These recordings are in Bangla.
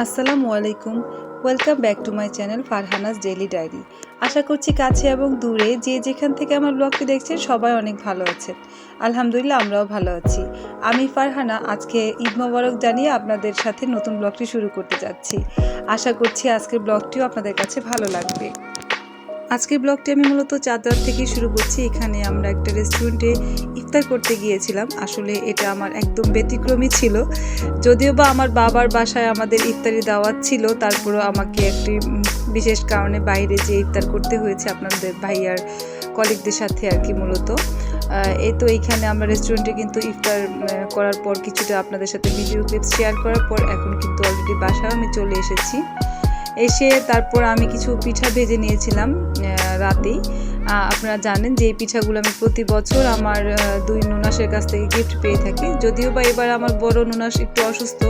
আসসালামু আলাইকুম। Welcome back to my channel Farhana's daily diary. আশা করছি কাছে এবং দূরে যে যেখান থেকে আমার ব্লগটি দেখছেন সবাই অনেক ভালো আছেন। আলহামদুলিল্লাহ আমরাও ভালো আছি। আমি ফারহানা আজকে ঈদ মোবারক জানিয়ে আপনাদের সাথে নতুন ব্লগটি শুরু করতে যাচ্ছি। আশা করছি আজকের ব্লগটিও আপনাদের কাছে ভালো লাগবে। আজকের ব্লগটি আমি মূলত চাঁদরাত থেকে শুরু করছি। এখানে আমরা একটা রেস্টুরেন্টে ইফতার করতে গিয়েছিলাম। আসলে এটা আমার একদম ব্যতিক্রমী ছিল। যদিও বা আমার বাবার বাসায় আমাদের ইফতারি দাওয়াত ছিল, তারপরেও আমাকে একটি বিশেষ কারণে বাইরে যেয়ে ইফতার করতে হয়েছে আপনাদের ভাইয়ার কলিগদের সাথে আর কি। মূলত এই তো এইখানে আমরা রেস্টুরেন্টে কিন্তু ইফতার করার পর কিছুটা আপনাদের সাথে ভিডিও ক্লিপস শেয়ার করার পর এখন কিন্তু অলরেডি বাসায় আমি চলে এসেছি। এসে তারপর আমি কিছু পিঠা ভেজে নিয়েছিলাম রাতেই। আপনারা জানেন যে এই পিঠাগুলো আমি প্রতি বছর আমার দুই নুনাসের কাছ থেকে গিফট পেয়ে থাকি। যদিও বা এবার আমার বড় নুনাস একটু অসুস্থ,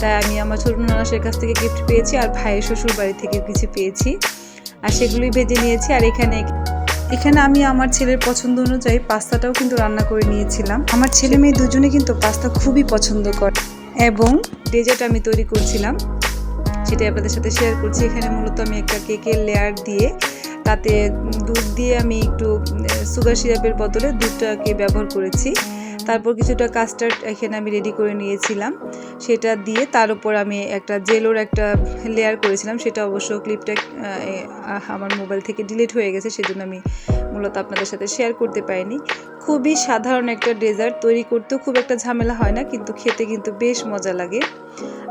তাই আমি আমার ছোট নুনাসের কাছ থেকে গিফট পেয়েছি, আর ভাইয়ের শ্বশুর বাড়ি থেকে কিছু পেয়েছি, আর সেগুলোই ভেজে নিয়েছি। আর এখানে আমি আমার ছেলের পছন্দ অনুযায়ী পাস্তাটাও কিন্তু রান্না করে নিয়েছিলাম। আমার ছেলে মেয়ে দুজনে কিন্তু পাস্তা খুবই পছন্দ করে, এবং ডেজার্ট আমি তৈরি করছিলাম, সেটাই আপনাদের সাথে শেয়ার করছি। এখানে মূলত আমি একটা কেকের লেয়ার দিয়ে তাতে দুধ দিয়ে আমি একটু সুগার সিরাপের বদলে দুধটাকে ব্যবহার করেছি। তারপর কিছুটা কাস্টার্ড এখানে আমি রেডি করে নিয়েছিলাম, সেটা দিয়ে তার উপর আমি একটা জেলোর একটা লেয়ার করেছিলাম। সেটা অবশ্য ক্লিপটা আমার মোবাইল থেকে ডিলিট হয়ে গেছে, সেজন্য আমি মূলত আপনাদের সাথে শেয়ার করতে পারিনি। খুবই সাধারণ একটা ডেজার্ট, তৈরি করতেও খুব একটা ঝামেলা হয় না, কিন্তু খেতে কিন্তু বেশ মজা লাগে।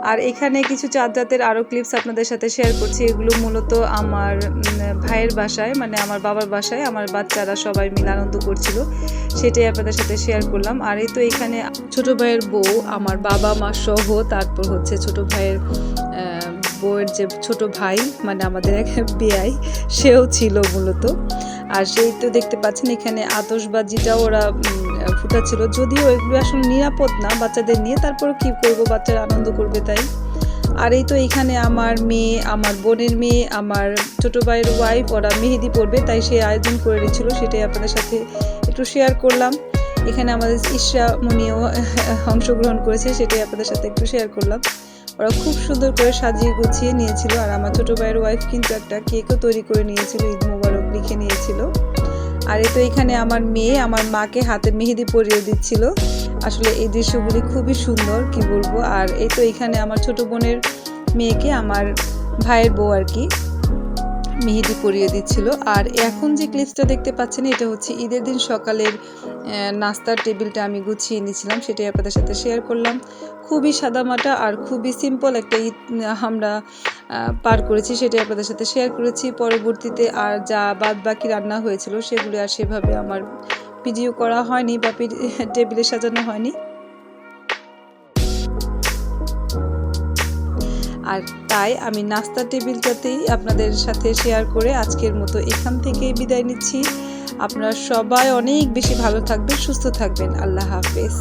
আর এখানে কিছু চাঁদরাতের আরও ক্লিপস আপনাদের সাথে শেয়ার করছি। এগুলো মূলত আমার ভাইয়ের বাসায়, মানে আমার বাবার বাসায় আমার বাচ্চারা সবাই মিলে আনন্দ করছিল, সেটাই আপনাদের সাথে শেয়ার করলাম। আর এই তো এখানে ছোট ভাইয়ের বউ, আমার বাবা মা সহ, তারপর হচ্ছে ছোট ভাইয়ের বউয়ের যে ছোট ভাই, মানে আমাদের এক বেয়াই, সেও ছিল মূলত। আর সেই তো দেখতে পাচ্ছেন এখানে আতশবাজিটাও ওরা ফুটাচ্ছিল, যদিও এগুলো আসলে নিরাপদ না বাচ্চাদের নিয়ে, তারপরে কি করব, বাচ্চারা আনন্দ করবে তাই। আর এই তো এখানে আমার মেয়ে, আমার বোনের মেয়ে, আমার ছোট ভাইয়ের ওয়াইফ, ওরা মেহেদি পড়বে, তাই সে আয়োজন করে দিচ্ছিল, সেটাই আপনাদের সাথে একটু শেয়ার করলাম। এখানে আমাদের ইশরা মনিও অংশগ্রহণ করেছে, সেটাই আপনাদের সাথে একটু শেয়ার করলাম। ওরা খুব সুন্দর করে সাজিয়ে গুছিয়ে নিয়েছিল। আর আমার ছোট ভাইয়ের ওয়াইফ কিন্তু একটা কেকও তৈরি করে নিয়েছিল, ঈদ মোবারক লিখে নিয়েছিল। আর এই তো এখানে আমার মেয়ে আমার মাকে হাতে মেহেদি পরিয়ে দিচ্ছিল। আসলে এই দৃশ্যগুলি খুবই সুন্দর, কি বলবো। আর এই তো এখানে আমার ছোট বোনের মেয়েকে আমার ভাইয়ের বউ আর কি মেহেদি পরিয়ে দিচ্ছিল। আর এখন যে ক্লিপসটা দেখতে পাচ্ছেন, এটা হচ্ছে ঈদের দিন সকালের নাস্তার টেবিলটা আমি গুছিয়ে নিয়েছিলাম, সেটাই আপনাদের সাথে শেয়ার করলাম। খুবই সাদামাটা আর খুবই সিম্পল একটা ঈদ আমরা পার করেছি, সেটাই আপনাদের সাথে শেয়ার করেছি। পরবর্তীতে আর যা বাদ বাকি রান্না হয়েছিল সেগুলো আর সেভাবে আমার ভিডিও করা হয়নি বা টেবিলে সাজানো হয়নি। আর তাই আমি নাস্তার টেবিলটাতেই আপনাদের সাথে শেয়ার করে আজকের মতো এখান থেকে বিদায় নিচ্ছি। আপনারা সবাই অনেক বেশি ভালো থাকবেন, সুস্থ থাকবেন। আল্লাহ হাফেজ।